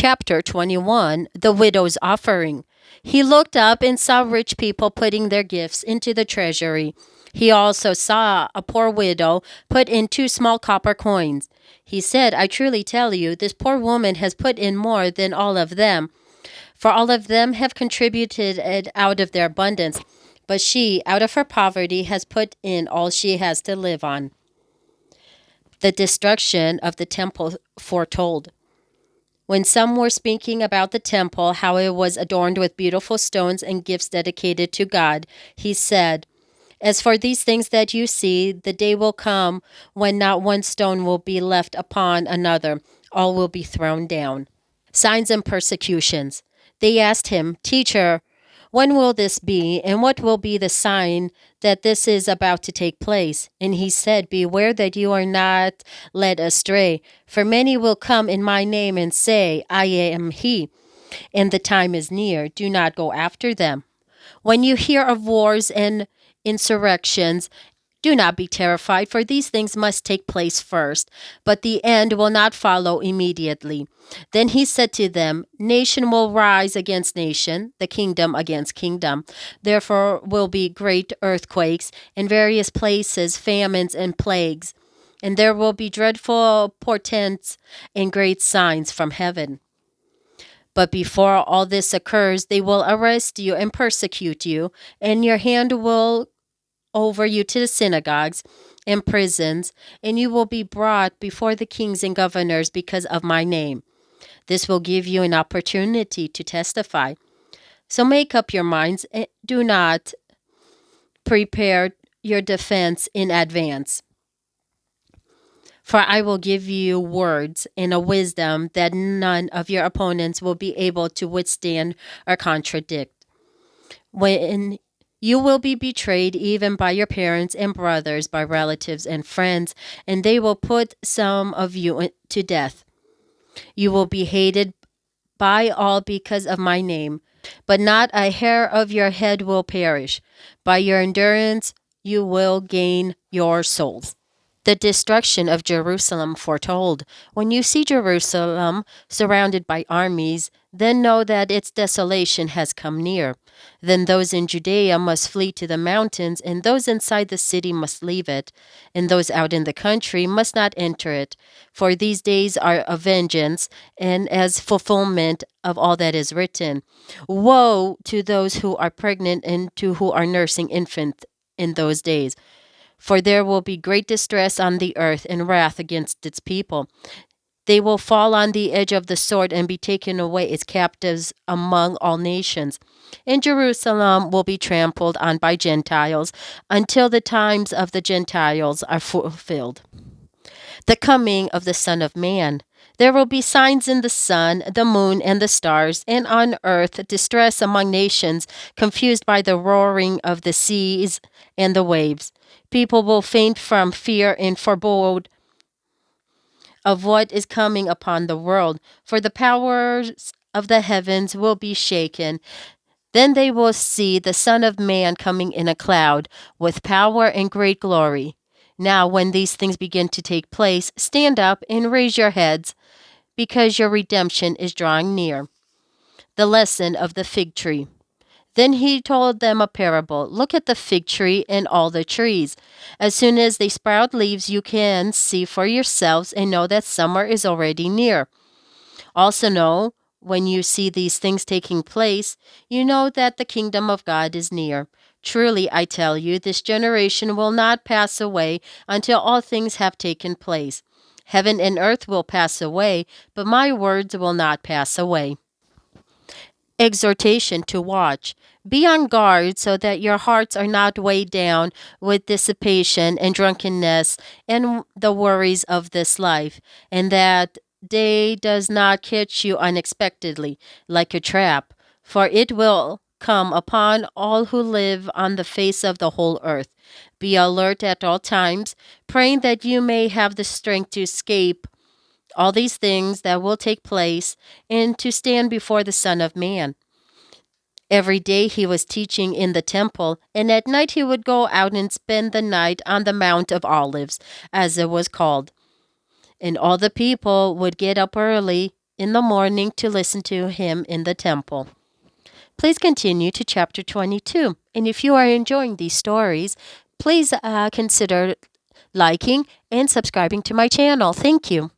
Chapter 21, The Widow's Offering. He looked up and saw rich people putting their gifts into the treasury. He also saw a poor widow put in 2 small copper coins. He said, I truly tell you, this poor woman has put in more than all of them, for all of them have contributed it out of their abundance, but she, out of her poverty, has put in all she has to live on. The destruction of the temple foretold. When some were speaking about the temple, how it was adorned with beautiful stones and gifts dedicated to God, he said, As for these things that you see, the day will come when not one stone will be left upon another, all will be thrown down. Signs and persecutions. They asked him, Teacher, when will this be, and what will be the sign that this is about to take place? And he said, Beware that you are not led astray, for many will come in my name and say, I am he, and the time is near. Do not go after them. When you hear of wars and insurrections, do not be terrified, for these things must take place first, but the end will not follow immediately. Then he said to them, Nation will rise against nation, the kingdom against kingdom. Therefore will be great earthquakes, in various places famines and plagues, and there will be dreadful portents and great signs from heaven. But before all this occurs, they will arrest you and persecute you, and your hand will over you to the synagogues and prisons, and you will be brought before the kings and governors because of my name. This will give you an opportunity to testify. So make up your minds and do not prepare your defense in advance. For I will give you words and a wisdom that none of your opponents will be able to withstand or contradict. When you will be betrayed even by your parents and brothers, by relatives and friends, and they will put some of you to death. You will be hated by all because of my name, but not a hair of your head will perish. By your endurance, you will gain your souls. The destruction of Jerusalem foretold. When you see Jerusalem surrounded by armies, then know that its desolation has come near. Then those in Judea must flee to the mountains, and those inside the city must leave it, and those out in the country must not enter it. For these days are of vengeance, and as fulfillment of all that is written. Woe to those who are pregnant and to who are nursing infants in those days. For there will be great distress on the earth and wrath against its people. They will fall on the edge of the sword and be taken away as captives among all nations. And Jerusalem will be trampled on by Gentiles until the times of the Gentiles are fulfilled. The coming of the Son of Man. There will be signs in the sun, the moon, and the stars, and on earth distress among nations, confused by the roaring of the seas and the waves. People will faint from fear and forebode of what is coming upon the world, for the powers of the heavens will be shaken. Then they will see the Son of Man coming in a cloud, with power and great glory. Now, when these things begin to take place, stand up and raise your heads, because your redemption is drawing near. The lesson of the fig tree. Then he told them a parable. Look at the fig tree and all the trees. As soon as they sprout leaves, you can see for yourselves and know that summer is already near. Also know, when you see these things taking place, you know that the kingdom of God is near. Truly, I tell you, this generation will not pass away until all things have taken place. Heaven and earth will pass away, but my words will not pass away. Exhortation to watch. Be on guard so that your hearts are not weighed down with dissipation and drunkenness and the worries of this life, and that day does not catch you unexpectedly like a trap, for it will come upon all who live on the face of the whole earth. Be alert at all times, praying that you may have the strength to escape all these things that will take place, and to stand before the Son of Man. Every day he was teaching in the temple, and at night he would go out and spend the night on the Mount of Olives, as it was called. And all the people would get up early in the morning to listen to him in the temple. Please continue to chapter 22. And if you are enjoying these stories, please consider liking and subscribing to my channel. Thank you.